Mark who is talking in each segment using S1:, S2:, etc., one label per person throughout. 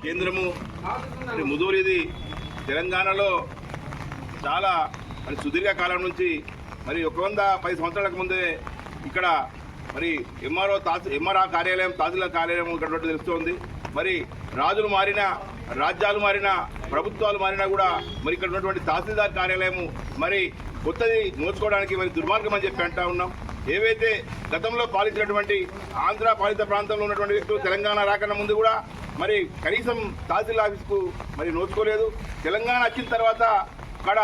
S1: కేంద్రము ముదూరిది తెలంగాణలో చాలా సుదీర్ఘ కాలం నుంచి మరి 110 సంవత్సరాలకు ముందే ఇక్కడ మరి ఎంఆర్ఓ కార్యాలయం తహసీల్దార్ కార్యాలయం ఇక్కడ తెలుస్తోంది. మరి రాజులు మారినా రాజ్యాలు మారినా ప్రభుత్వాలు మారినా కూడా మరి ఇక్కడ ఉన్నటువంటి తహసీల్దార్ కార్యాలయం మరి కొత్తది నోచుకోవడానికి మరి దుర్మార్గం అని చెప్పి అంటా ఉన్నాం. ఏవైతే గతంలో పాలించినటువంటి ఆంధ్ర పాలిత ప్రాంతంలో ఉన్నటువంటి వ్యక్తులు తెలంగాణ రాకన్నా ముందు కూడా మరి కనీసం తహసీల్ ఆఫీస్కు మరి నోచుకోలేదు. తెలంగాణ వచ్చిన తర్వాత అక్కడ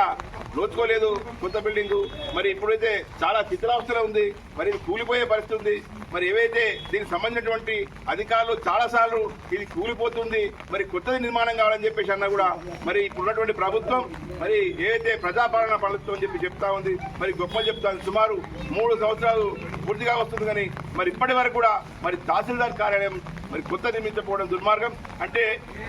S1: నోచుకోలేదు కొత్త బిల్డింగు. మరి ఇప్పుడైతే చాలా చిత్రావస్థలో ఉంది, మరి కూలిపోయే పరిస్థితి ఉంది. మరి ఏవైతే దీనికి సంబంధించినటువంటి అధికారులు చాలాసార్లు ఇది కూలిపోతుంది, మరి కొత్తది నిర్మాణం కావాలని చెప్పేసి అన్నా కూడా మరి ఇప్పుడున్నటువంటి ప్రభుత్వం మరి ఏవైతే ప్రజాపాలన ప్రభుత్వం అని చెప్పి చెప్తా ఉంది, మరి గొప్పలు చెప్తాను. సుమారు 3 సంవత్సరాలు పూర్తిగా వస్తుంది కానీ మరి ఇప్పటి వరకు కూడా మరి తహసీల్దార్ కార్యాలయం మరి కొత్త నిర్మించకపోవడం దుర్మార్గం. అంటే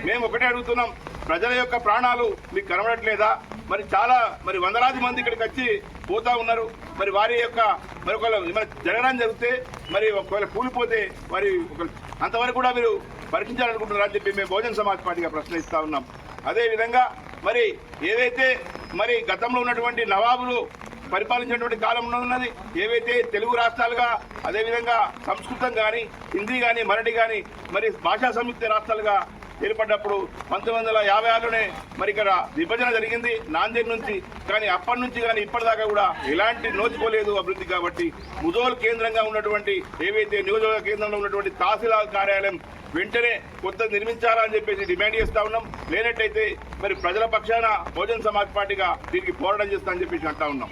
S1: మేము ఒకటే అడుగుతున్నాం, ప్రజల యొక్క ప్రాణాలు మీకు కనబడట్లేదా? మరి చాలా మరి వందలాది మంది ఇక్కడికి వచ్చి పోతా ఉన్నారు. మరి వారి యొక్క మరి ఒకవేళ జరగడం జరిగితే మరి ఒకవేళ కూలిపోతే మరి అంతవరకు కూడా మీరు పరీక్షించాలనుకుంటున్నారని చెప్పి మేము బహుజన్ సమాజ్ పార్టీగా ప్రశ్నిస్తా ఉన్నాం. అదేవిధంగా మరి ఏదైతే మరి గతంలో ఉన్నటువంటి నవాబులు పరిపాలించినటువంటి కాలంలో ఉన్నది, ఏవైతే తెలుగు రాష్ట్రాలుగా అదేవిధంగా సంస్కృతం కానీ హిందీ కానీ మరాఠీ కానీ మరి భాషా సంయుక్త రాష్ట్రాలుగా ఏర్పడ్డప్పుడు 1956లోనే మరి ఇక్కడ విభజన జరిగింది నాందేడ్ నుంచి. కానీ అప్పటి నుంచి కానీ ఇప్పటిదాకా కూడా ఎలాంటి నోచుకోలేదు అభివృద్ధి. కాబట్టి ముదోల్ కేంద్రంగా ఉన్నటువంటి ఏవైతే నియోజకవర్గ కేంద్రంలో ఉన్నటువంటి తహసీల్దార్ కార్యాలయం వెంటనే కొత్త నిర్మించాలని చెప్పేసి డిమాండ్ చేస్తా ఉన్నాం. లేనట్టయితే మరి ప్రజల పక్షాన బహుజన్ సమాజ్ పార్టీగా దీనికి పోరాటం చేస్తామని చెప్పేసి అంటా ఉన్నాం.